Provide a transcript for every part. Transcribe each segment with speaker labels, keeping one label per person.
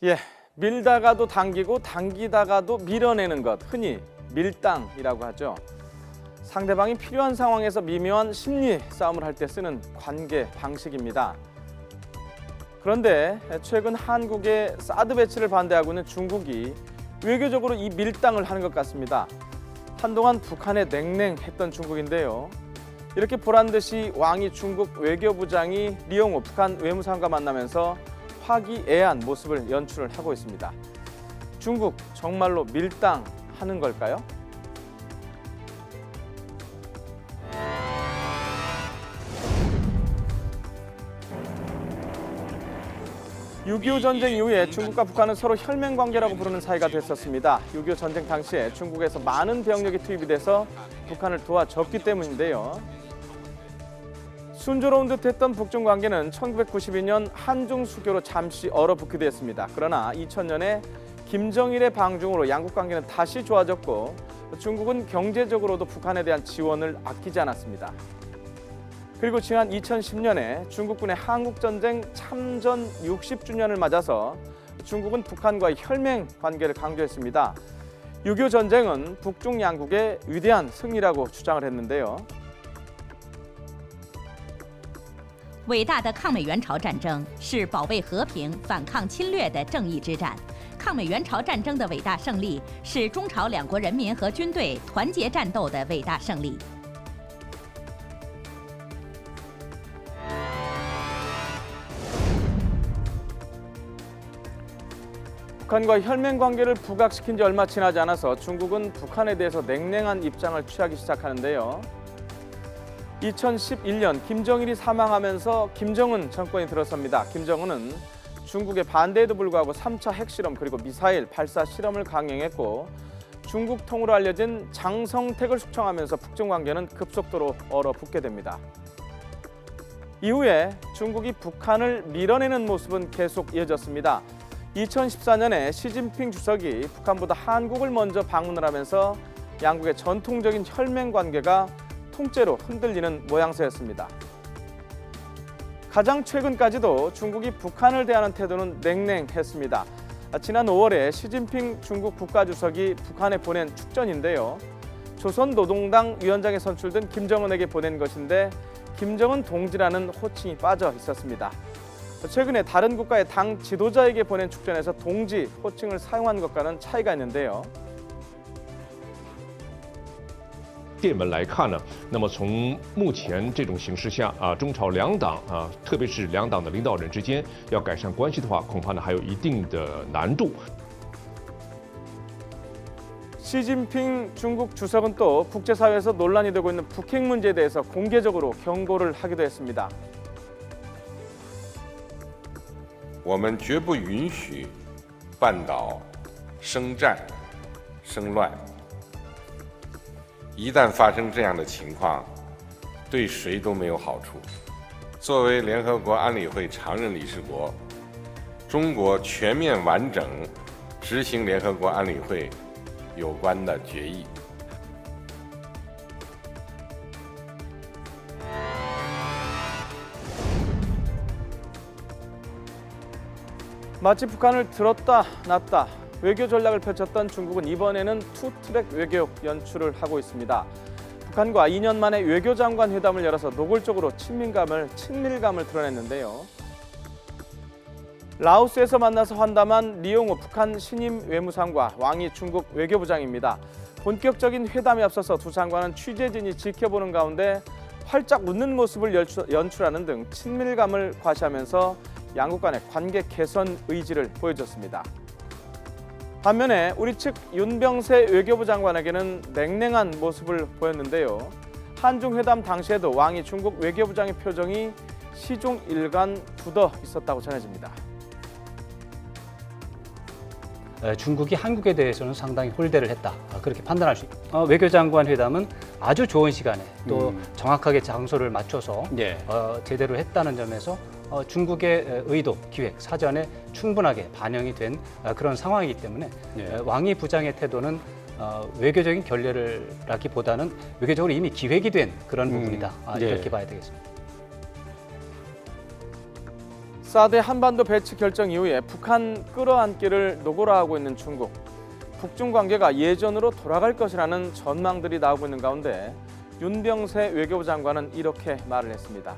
Speaker 1: 예, 밀다가도 당기고 당기다가도 밀어내는 것, 흔히 밀당이라고 하죠. 상대방이 필요한 상황에서 미묘한 심리 싸움을 할 때 쓰는 관계 방식입니다. 그런데 최근 한국의 사드 배치를 반대하고 있는 중국이 외교적으로 이 밀당을 하는 것 같습니다. 한동안 북한에 냉랭했던 중국인데요. 이렇게 보란듯이 왕이 중국 외교부장이 리용호 북한 외무상과 만나면서 화기애애한 모습을 연출을 하고 있습니다. 중국 정말로 밀당하는 걸까요? (6.25) 전쟁 이후에 중국과 북한은 서로 혈맹 관계라고 부르는 사이가 됐었습니다. (6.25) 전쟁 당시에 중국에서 많은 병력이 투입이 돼서 북한을 도와줬기 때문인데요. 순조로운 듯했던 북중 관계는 1992년 한중 수교로 잠시 얼어붙게 됐습니다. 그러나 2000년에 김정일의 방중으로 양국 관계는 다시 좋아졌고 중국은 경제적으로도 북한에 대한 지원을 아끼지 않았습니다. 그리고 지난 2010년에 중국군의 한국전쟁 참전 60주년을 맞아서 중국은 북한과의 혈맹 관계를 강조했습니다. 6.25 전쟁은 북중 양국의 위대한 승리라고 주장을 했는데요.
Speaker 2: 伟大的抗美援朝战争是保卫和平、反抗侵略的正义之战。抗美援朝战争的伟大胜利是中朝两国人民和军队团结战斗的伟大胜利。
Speaker 1: 북한과 혈맹 관계를 부각시킨 지 얼마 지나지 않아서 중국은 북한에 대해서 냉랭한 입장을 취하기 시작하는데요. 2011년 김정일이 사망하면서 김정은 정권이 들어섭니다. 김정은은 중국의 반대에도 불구하고 3차 핵실험 그리고 미사일 발사 실험을 강행했고 중국 통으로 알려진 장성택을 숙청하면서 북중 관계는 급속도로 얼어붙게 됩니다. 이후에 중국이 북한을 밀어내는 모습은 계속 이어졌습니다. 2014년에 시진핑 주석이 북한보다 한국을 먼저 방문을 하면서 양국의 전통적인 혈맹 관계가 통째로 흔들리는 모양새였습니다. 가장 최근까지도 중국이 북한을 대하는 태도는 냉랭했습니다. 지난 5월에 시진핑 중국 국가주석이 북한에 보낸 축전인데요. 조선노동당 위원장에 선출된 김정은에게 보낸 것인데 김정은 동지라는 호칭이 빠져 있었습니다. 최근에 다른 국가의 당 지도자에게 보낸 축전에서 동지 호칭을 사용한 것과는 차이가 있는데요.
Speaker 3: 电文来看呢，那么从目前这种形势下中朝两党特别是两党的领导人之间要改善关系的话，恐怕呢还有一定的难度。
Speaker 1: 시진핑 중국 주석은 또 국제사회에서 논란이 되고 있는 북핵 문제에 대해서 공개적으로 경고를 하기도 했습니다.
Speaker 4: 我们绝不允许半岛生战、生乱。一旦发生这样的情况，对谁都没有好处。作为联合国安理会常任理事国，中国全面完整执行联合国安理会有关的决议。
Speaker 1: 마치 북한을 들었다 놨다 외교 전략을 펼쳤던 중국은 이번에는 투트랙 외교 연출을 하고 있습니다. 북한과 2년 만에 외교장관 회담을 열어서 노골적으로 친밀감을 드러냈는데요. 라오스에서 만나서 환담한 리용호 북한 신임 외무상과 왕이 중국 외교부장입니다. 본격적인 회담에 앞서서 두 장관은 취재진이 지켜보는 가운데 활짝 웃는 모습을 연출하는 등 친밀감을 과시하면서 양국 간의 관계 개선 의지를 보여줬습니다. 반면에 우리 측 윤병세 외교부 장관에게는 냉랭한 모습을 보였는데요. 한중 회담 당시에도 왕이 중국 외교부장의 표정이 시종일관 굳어 있었다고 전해집니다.
Speaker 5: 중국이 한국에 대해서는 상당히 홀대를 했다. 그렇게 판단할 수 있습니다. 외교장관 회담은 아주 좋은 시간에 또 정확하게 장소를 맞춰서 제대로 했다는 점에서 중국의 의도, 기획, 사전에 충분하게 반영이 된 그런 상황이기 때문에 왕이 부장의 태도는 외교적인 결례라기보다는 외교적으로 이미 기획이 된 그런 부분이다. 이렇게 봐야 되겠습니다.
Speaker 1: 사드 한반도 배치 결정 이후에 북한 끌어안기를 노골화하고 있는 중국. 북중 관계가 예전으로 돌아갈 것이라는 전망들이 나오고 있는 가운데 윤병세 외교부 장관은 이렇게 말을 했습니다.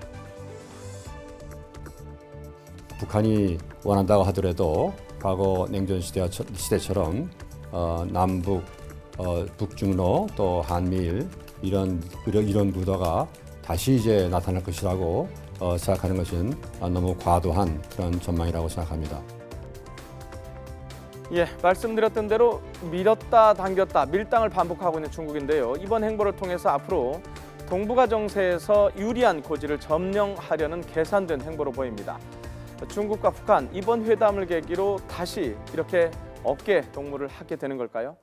Speaker 6: 북한이 원한다고 하더라도 과거 냉전 시대처럼 남북, 북중로 또 한미일 이런 구도가 다시 이제 나타날 것이라고 생각하는 것은 너무 과도한 그런 전망이라고 생각합니다.
Speaker 1: 예, 말씀드렸던 대로 밀었다 당겼다 밀당을 반복하고 있는 중국인데요. 이번 행보를 통해서 앞으로 동북아 정세에서 유리한 고지를 점령하려는 계산된 행보로 보입니다. 중국과 북한 이번 회담을 계기로 다시 이렇게 어깨 동무를 하게 되는 걸까요?